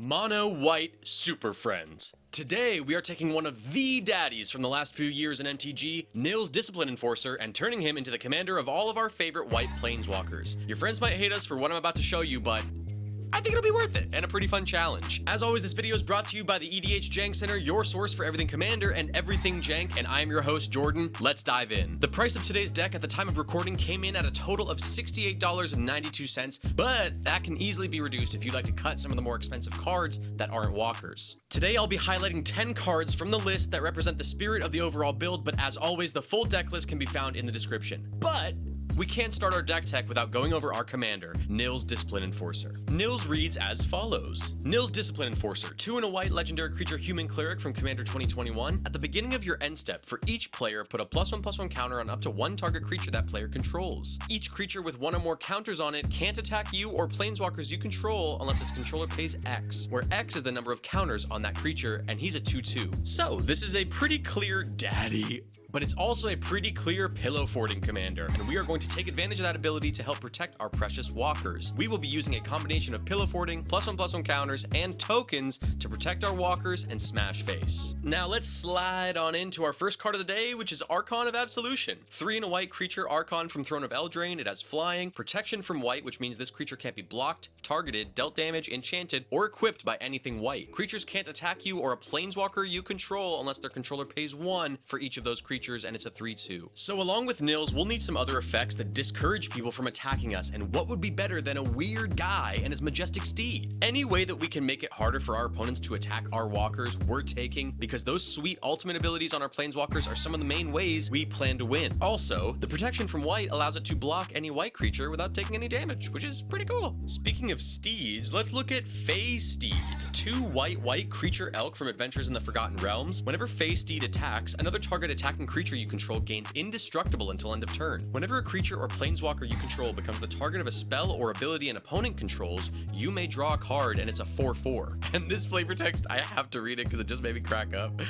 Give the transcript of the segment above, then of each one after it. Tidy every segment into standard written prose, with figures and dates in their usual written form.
Mono White Super Friends. Today, we are taking one of the daddies from the last few years in MTG, Nils Discipline Enforcer, and turning him into the commander of all of our favorite white planeswalkers. Your friends might hate us for what I'm about to show you, but I think it'll be worth it, and a pretty fun challenge. As always, this video is brought to you by the EDH Jank Center, your source for everything Commander and everything Jank, and I am your host, Jordan. Let's dive in. The price of today's deck at the time of recording came in at a total of $68.92, but that can easily be reduced if you'd like to cut some of the more expensive cards that aren't walkers. Today, I'll be highlighting 10 cards from the list that represent the spirit of the overall build, but as always, the full deck list can be found in the description. But we can't start our deck tech without going over our commander, Nils Discipline Enforcer. Nils reads as follows. Nils Discipline Enforcer, 2 and a white legendary creature human cleric from Commander 2021. At the beginning of your end step, for each player, put a +1/+1 counter on up to one target creature that player controls. Each creature with one or more counters on it can't attack you or planeswalkers you control unless its controller pays X, where X is the number of counters on that creature, and he's a 2/2. So this is a pretty clear daddy, but it's also a pretty clear pillow forting commander, and we are going to take advantage of that ability to help protect our precious walkers. We will be using a combination of pillow forting, +1/+1 counters, and tokens to protect our walkers and smash face. Now let's slide on into our first card of the day, which is Archon of Absolution. 3 and a white creature Archon from Throne of Eldraine. It has flying, protection from white, which means this creature can't be blocked, targeted, dealt damage, enchanted, or equipped by anything white. Creatures can't attack you or a planeswalker you control unless their controller pays 1 for each of those creatures, and it's a 3/2. So along with Nils, we'll need some other effects that discourage people from attacking us, and what would be better than a weird guy and his majestic steed? Any way that we can make it harder for our opponents to attack our walkers, we're taking, because those sweet ultimate abilities on our planeswalkers are some of the main ways we plan to win. Also, the protection from white allows it to block any white creature without taking any damage, which is pretty cool. Speaking of steeds, let's look at Fey Steed. 2 white creature elk from Adventures in the Forgotten Realms. Whenever Fey Steed attacks, another target attacking creature you control gains indestructible until end of turn. Whenever a creature or planeswalker you control becomes the target of a spell or ability an opponent controls, you may draw a card, and it's a 4/4. And this flavor text, I have to read it because it just made me crack up.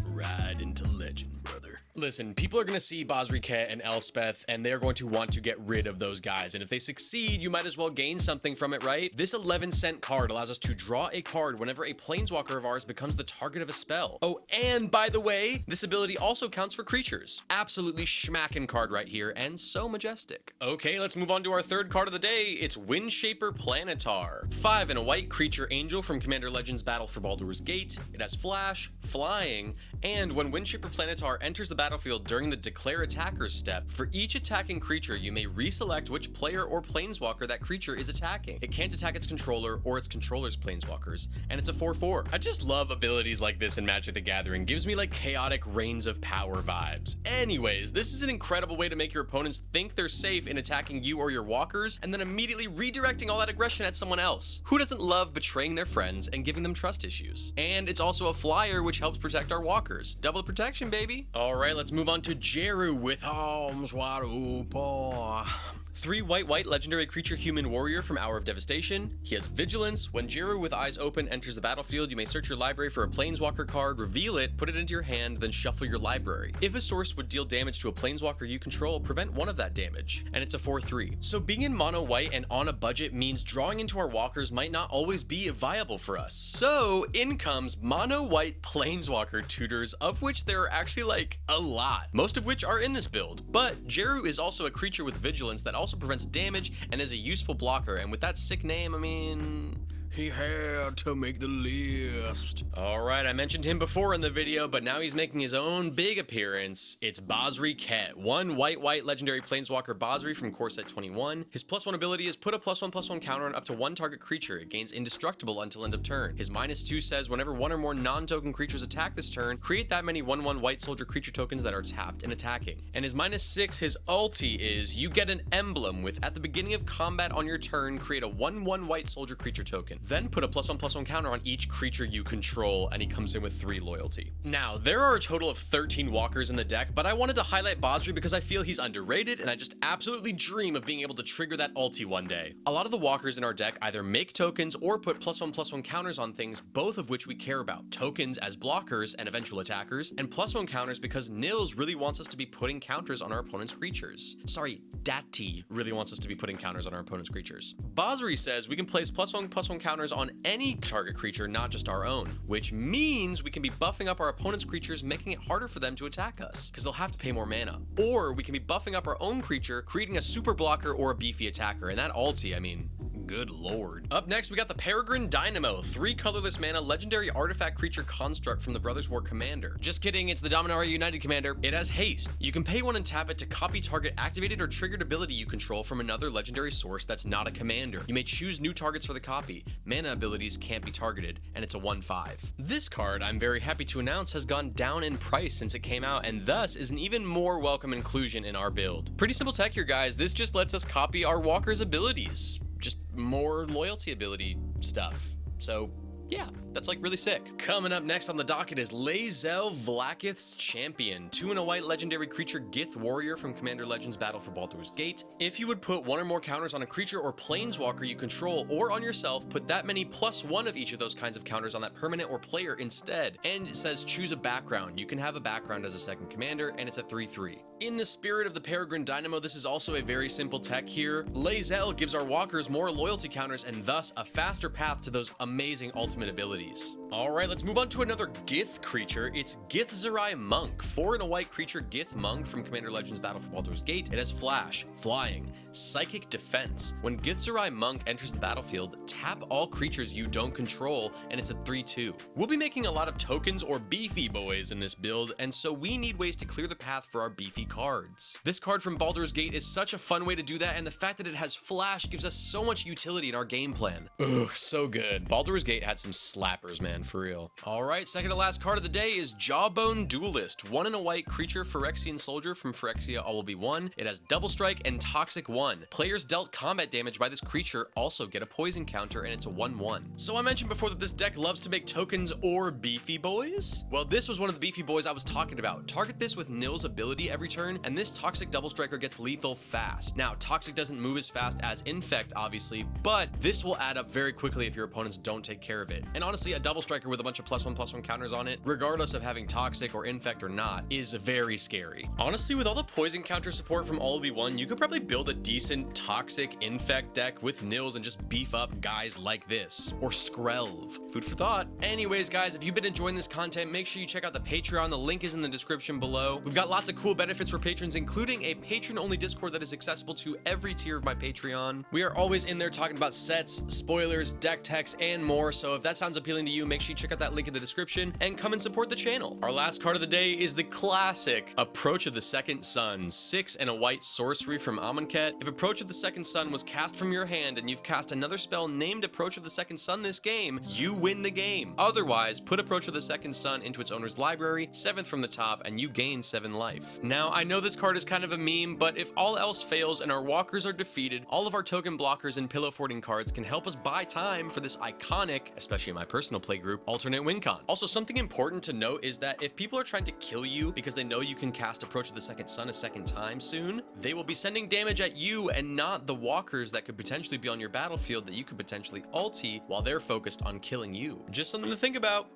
Ride into legend, brother. Listen, people are going to see Basriket and Elspeth, and they're going to want to get rid of those guys. And if they succeed, you might as well gain something from it, right? This 11-cent card allows us to draw a card whenever a planeswalker of ours becomes the target of a spell. Oh, and by the way, this ability also counts for creatures. Absolutely schmackin' card right here, and so majestic. Okay, let's move on to our third card of the day. It's Windshaper Planetar. 5 and a white creature angel from Commander Legends Battle for Baldur's Gate. It has flash, flying, and when Windshaper Planetar enters the battlefield during the declare attackers step, for each attacking creature you may reselect which player or planeswalker that creature is attacking. It can't attack its controller or its controller's planeswalkers, and it's a 4/4. I just love abilities like this in Magic the Gathering. Gives me like chaotic reigns of power vibes. Anyways, this is an incredible way to make your opponents think they're safe in attacking you or your walkers, and then immediately redirecting all that aggression at someone else. Who doesn't love betraying their friends and giving them trust issues? And it's also a flyer, which helps protect our walkers. Double protection, baby. All right, let's move on to Jeru with arms wide open. 3 white legendary creature human warrior from Hour of Devastation. He has vigilance. When Jeru with eyes open enters the battlefield, you may search your library for a planeswalker card, reveal it, put it into your hand, then shuffle your library. If a source would deal damage to a planeswalker you control, prevent one of that damage, and it's a 4/3. So being in mono white and on a budget means drawing into our walkers might not always be viable for us. So in comes mono white planeswalker tutors, of which there are actually like a lot, most of which are in this build. But Jeru is also a creature with vigilance that also prevents damage and is a useful blocker, and with that sick name, I mean, he had to make the list. Alright, I mentioned him before in the video, but now he's making his own big appearance. It's Basriket, 1 white legendary planeswalker Basri from Core Set 21. His +1 ability is put a +1/+1 counter on up to one target creature. It gains indestructible until end of turn. His -2 says whenever one or more non-token creatures attack this turn, create that many 1/1 white soldier creature tokens that are tapped and attacking. And his -6, his ulti is you get an emblem with at the beginning of combat on your turn, create a 1/1 white soldier creature token. Then put a +1/+1 counter on each creature you control, and he comes in with 3 loyalty. Now, there are a total of 13 walkers in the deck, but I wanted to highlight Basri because I feel he's underrated, and I just absolutely dream of being able to trigger that ulti one day. A lot of the walkers in our deck either make tokens or put +1/+1 counters on things, both of which we care about. Tokens as blockers and eventual attackers, and +1 counters because Nils really wants us to be putting counters on our opponent's creatures. Sorry, Dati really wants us to be putting counters on our opponent's creatures. Basri says we can place +1/+1 counters counters on any target creature, not just our own, which means we can be buffing up our opponent's creatures, making it harder for them to attack us, because they'll have to pay more mana. Or we can be buffing up our own creature, creating a super blocker or a beefy attacker, and that ulti, I mean, good lord. Up next, we got the Peregrine Dynamo, 3 colorless mana legendary artifact creature construct from the Brothers War Commander. Just kidding, it's the Dominaria United Commander. It has haste. You can pay 1 and tap it to copy target activated or triggered ability you control from another legendary source that's not a commander. You may choose new targets for the copy. Mana abilities can't be targeted, and it's a 1/5. This card, I'm very happy to announce, has gone down in price since it came out, and thus is an even more welcome inclusion in our build. Pretty simple tech here, guys. This just lets us copy our walker's abilities. Just more loyalty ability stuff. So yeah, that's like really sick. Coming up next on the docket is Lae'zel Vlaakith's Champion, 2 and a white legendary creature Gith Warrior from Commander Legends Battle for Baldur's Gate. If you would put 1 or more counters on a creature or planeswalker you control or on yourself, put that many +1 of each of those kinds of counters on that permanent or player instead. And it says choose a background. You can have a background as a second commander, and it's a 3/3. In the spirit of the Peregrine Dynamo, this is also a very simple tech here. Lae'zel gives our walkers more loyalty counters and thus a faster path to those amazing ultimate abilities. Alright, let's move on to another Gith creature. It's Githzerai Monk, 4 and a white creature Gith Monk from Commander Legends Battle for Baldur's Gate. It has Flash, Flying, Psychic Defense. When Githzerai Monk enters the battlefield, tap all creatures you don't control, and it's a 3/2. We'll be making a lot of tokens or beefy boys in this build, and so we need ways to clear the path for our beefy cards. This card from Baldur's Gate is such a fun way to do that, and the fact that it has Flash gives us so much utility in our game plan. Ugh, so good. Baldur's Gate had some slappers, man, for real. Alright, second to last card of the day is Jawbone Duelist, 1 and a white creature Phyrexian Soldier from Phyrexia All Will Be One. It has Double Strike and Toxic 1. Players dealt combat damage by this creature also get a poison counter, and it's a 1/1. So I mentioned before that this deck loves to make tokens or beefy boys? Well, this was one of the beefy boys I was talking about. Target this with Nils' ability every turn, and this Toxic Double Striker gets lethal fast. Now, Toxic doesn't move as fast as Infect, obviously, but this will add up very quickly if your opponents don't take care of it. And honestly, a Double Striker with a bunch of +1/+1 counters on it, regardless of having Toxic or Infect or not, is very scary. Honestly, with all the poison counter support from All Will Be One, you could probably build a decent Toxic Infect deck with Nils and just beef up guys like this. Or Skrelv. Food for thought. Anyways, guys, if you've been enjoying this content, make sure you check out the Patreon. The link is in the description below. We've got lots of cool benefits for patrons, including a patron-only Discord that is accessible to every tier of my Patreon. We are always in there talking about sets, spoilers, deck techs, and more, so if that sounds appealing to you, make sure you check out that link in the description and come and support the channel. Our last card of the day is the classic Approach of the Second Sun, 6 and a white sorcery from Amonkhet. If Approach of the Second Sun was cast from your hand and you've cast another spell named Approach of the Second Sun this game, you win the game. Otherwise, put Approach of the Second Sun into its owner's library, 7th from the top, and you gain 7 life. Now, I know this card is kind of a meme, but if all else fails and our walkers are defeated, all of our token blockers and pillow forting cards can help us buy time for this iconic, especially in my personal play group, alternate win con. Also, something important to note is that if people are trying to kill you because they know you can cast Approach of the Second Sun a second time soon, they will be sending damage at you and not the walkers that could potentially be on your battlefield that you could potentially ulti while they're focused on killing you. Just something to think about.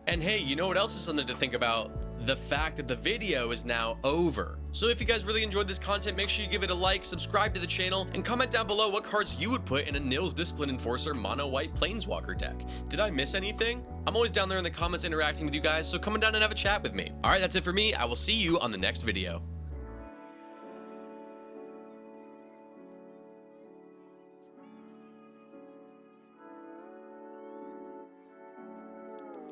And hey, you know what else is something to think about? The fact that the video is now over. So if you guys really enjoyed this content, make sure you give it a like, subscribe to the channel, and comment down below what cards you would put in a Nils Discipline Enforcer mono white Planeswalker deck. Did I miss anything? I'm always down there in the comments interacting with you guys, so come on down and have a chat with me. Alright, that's it for me. I will see you on the next video.